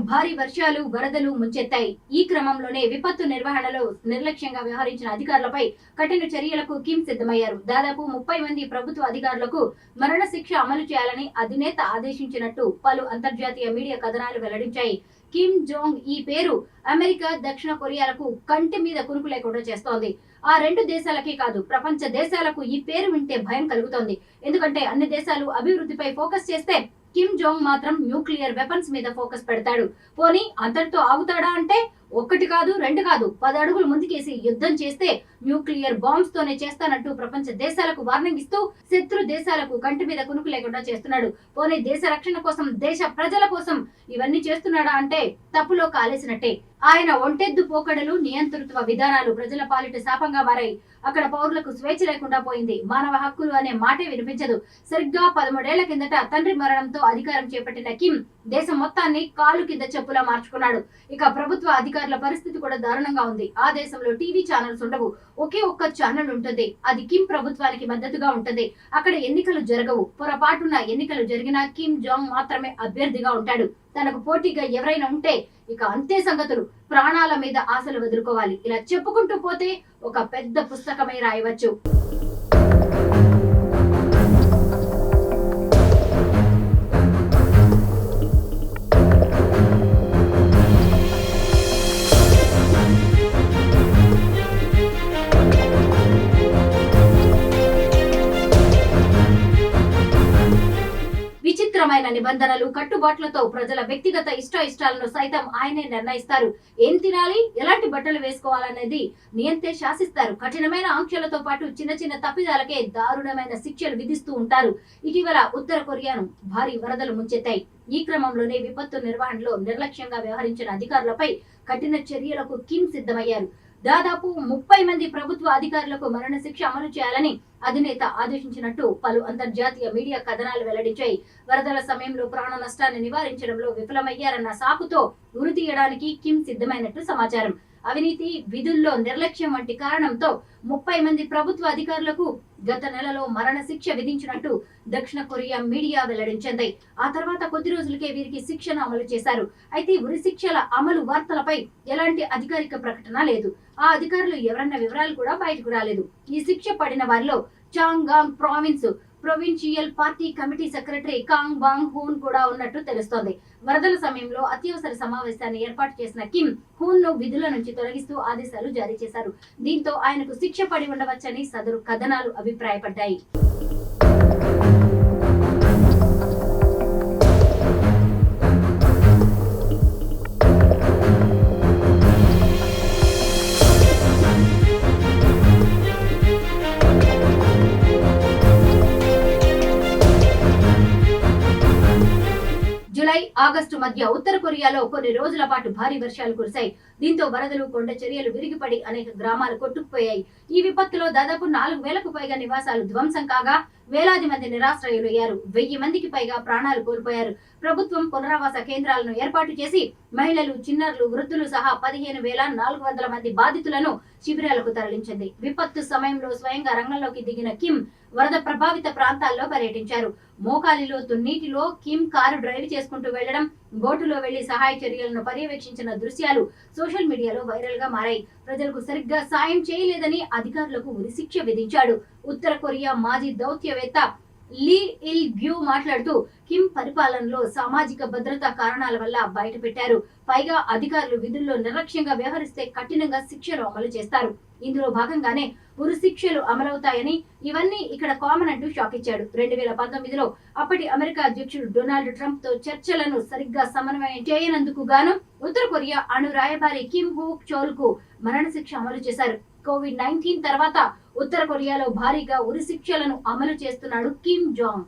భారీ వర్షాలు వరదలు ముంచెత్తాయి. ఈ క్రమంలోనే విపత్తు నిర్వహణలో నిర్లక్ష్యంగా వ్యవహరించిన అధికారులపై కఠిన చర్యలకు కిమ్ సిద్ధమయ్యారు. దాదాపు 30 మంది ప్రభుత్వ అధికారులకు మరణశిక్ష అమలు చేయాలని అధినేత ఆదేశించినట్టు పలు అంతర్జాతీయ మీడియా కథనాలు వెల్లడించాయి. కిమ్ జోంగ్ ఈ పేరు అమెరికా, దక్షిణ కొరియాలకు కంటి మీద కునుకు లేకుండా చేస్తోంది. ఆ రెండు దేశాలకే కాదు, ప్రపంచ దేశాలకు ఈ పేరు వింటే భయం కలుగుతోంది. ఎందుకంటే అన్ని దేశాలు అభివృద్ధిపై ఫోకస్ చేస్తే కిమ్ జోంగ్ మాత్రం న్యూక్లియర్ వెపన్స్ మీద ఫోకస్ పెడతాడు. పోనీ అంతటితో ఆగుతాడా అంటే ఒక్కటి కాదు, రెండు కాదు, 10 అడుగులు ముందుకేసి యుద్ధం చేస్తే న్యూక్లియర్ బాంబ్స్ తోనే చేస్తానంటూ ప్రపంచ దేశాలకు వార్నింగ్ ఇస్తూ శత్రు దేశాలకు కంటి మీద కునుకు లేకుండా చేస్తున్నాడు. పోనీ దేశ రక్షణ కోసం, దేశ ప్రజల కోసం ఇవన్నీ చేస్తున్నాడా అంటే తప్పులో కాలేసినట్టే. ఆయన ఒంటెద్దు పోకడలు, నియంతృత్వ విధానాలు ప్రజల పాలిట శాపంగా మారాయి. అక్కడ పౌరులకు స్వేచ్ఛ లేకుండా పోయింది. మానవ హక్కులు అనే మాటే వినిపించదు. సరిగ్గా 13 ఏళ్ల కిందట తండ్రి మరణంతో అధికారం చేపట్టిన కిమ్ దేశం మొత్తాన్ని కాలు కింద చెప్పులా మార్చుకున్నాడు. ఇక ప్రభుత్వ అధికారుల పరిస్థితి కూడా దారుణంగా ఉంది. ఆ దేశంలో టీవీ ఛానల్స్ ఉండవు. ఒకే ఒక్క ఛానల్ ఉంటుంది. అది కిమ్ ప్రభుత్వానికి మద్దతుగా ఉంటుంది. అక్కడ ఎన్నికలు జరగవు. పొరపాటున ఎన్నికలు జరిగినా కిమ్ జాంగ్ మాత్రమే అభ్యర్థిగా ఉంటాడు. తనకు పోటీగా ఎవరైనా ఉంటే ఇక అంతే సంగతులు. ప్రాణాల మీద ఆశలు వదులుకోవాలి. ఇలా చెప్పుకుంటూ పోతే ఒక పెద్ద పుస్తకమే రాయవచ్చు. విచిత్రమైన నిబంధనలు, కట్టుబాట్లతో ప్రజల వ్యక్తిగత ఇష్టాలను సైతం ఆయనే నిర్ణయిస్తారు. ఏం తినాలి, ఎలాంటి బట్టలు వేసుకోవాలనేది నియంతే శాసిస్తారు. కఠినమైన ఆంక్షలతో పాటు చిన్న చిన్న తప్పిదాలకే దారుణమైన శిక్షలు విధిస్తూ ఉంటారు. ఇటీవల ఉత్తర కొరియాను భారీ వరదలు ముంచెత్తాయి. ఈ క్రమంలోనే విపత్తు నిర్వహణలో నిర్లక్ష్యంగా వ్యవహరించిన అధికారులపై కఠిన చర్యలకు కిమ్ సిద్ధమయ్యారు. దాదాపు 30 మంది ప్రభుత్వ అధికారులకు మరణశిక్ష అమలు చేయాలని అధినేత ఆదేశించినట్టు పలు అంతర్జాతీయ మీడియా కథనాలు వెల్లడించాయి. వరదల సమయంలో ప్రాణ నష్టాన్ని నివారించడంలో విఫలమయ్యారన్న సాకుతో ఉరి తీయడానికి కిమ్ సిద్ధమైనట్టు సమాచారం. అవినీతి, విధుల్లో నిర్లక్ష్యం వంటి కారణంతో 30 మంది ప్రభుత్వ అధికారులకు గత నెలలో మరణశిక్ష విధించినట్టు దక్షిణ కొరియా మీడియా వెల్లడించింది. ఆ తర్వాత కొద్ది రోజులకే వీరికి శిక్షను అమలు చేశారు. అయితే ఉరి శిక్షల అమలు వార్తలపై ఎలాంటి అధికారిక ప్రకటన లేదు. ఆ అధికారులు ఎవరన్న వివరాలు కూడా బయటకు రాలేదు. ఈ శిక్ష పడిన వారిలో Chagang province provincial party committee secretary Kang Bong Hoon కూడా ఉన్నట్టు తెలుస్తోంది. వరదల సమయంలో అత్యవసర సమావేశాన్ని ఏర్పాటు చేసిన కిమ్ హూన్ ను విధుల నుంచి తొలగిస్తూ ఆదేశాలు జారీ చేశారు. దీంతో ఆయనకు శిక్ష పడి ఉండవచ్చని సదరు కథనాలు అభిప్రాయపడ్డాయి. జూలై, ఆగస్టు మధ్య ఉత్తర కొరియాలో కొన్ని రోజుల పాటు భారీ వర్షాలు కురిశాయి. దీంతో వరదలు, కొండ చర్యలు విరిగిపడి అనేక గ్రామాలు కొట్టుకుపోయాయి. ఈ విపత్తులో దాదాపు 4000కు పైగా నివాసాలు ధ్వంసం కాగా వేలాది మంది నిరాశ్రయులయ్యారు. 1000 మందికి పైగా ప్రాణాలు కోల్పోయారు. ప్రభుత్వం పునరావాస కేంద్రాలను ఏర్పాటు చేసి మహిళలు, చిన్నారులు, వృద్ధులు సహా 15,400 మంది బాధితులను శిబిరాలకు తరలించింది. విపత్తు సమయంలో స్వయంగా రంగంలోకి దిగిన కిమ్ వరద ప్రభావిత ప్రాంతాల్లో పర్యటించారు. మోకాలిలో నీటిలో కిమ్ కారు డ్రైవ్ చేసుకుంటూ వెళ్లడం, బోటులో వెళ్లి సహాయ చర్యలను పర్యవేక్షించిన దృశ్యాలు సోషల్ మీడియాలో వైరల్ గా మారాయి. ప్రజలకు సరిగ్గా సాయం చేయలేదని అధికారులకు ఉరిశిక్ష విధించాడు. ఉత్తర కొరియా మాజీ దౌత్యవేత్త లీ ఇల్ గ్యూ మాట్లాడుతూ కిమ్ పరిపాలనలో సామాజిక భద్రతా కారణాల వల్ల బయట పెట్టారు. పైగా అధికారులు విధుల్లో నిర్లక్ష్యంగా వ్యవహరిస్తే కఠినంగా శిక్షలు అమలు చేస్తారు. ఇందులో భాగంగానే ఉరి శిక్షలు అమలవుతాయని, ఇవన్నీ ఇక్కడ కామన్ అంటూ షాక్ ఇచ్చాడు. 2019లో అప్పటి అమెరికా అధ్యక్షుడు డొనాల్డ్ ట్రంప్ తో చర్చలను సరిగ్గా సమన్వయం చేయనందుకు గాను ఉత్తర కొరియా అణు రాయబారి కిమ్ హూక్ చోల్ కు మరణశిక్ష అమలు చేశారు. కోవిడ్-19 తర్వాత ఉత్తర కొరియాలో భారీగా ఉరి శిక్షలను అమలు చేస్తున్నాడు కిమ్ జాంగ్.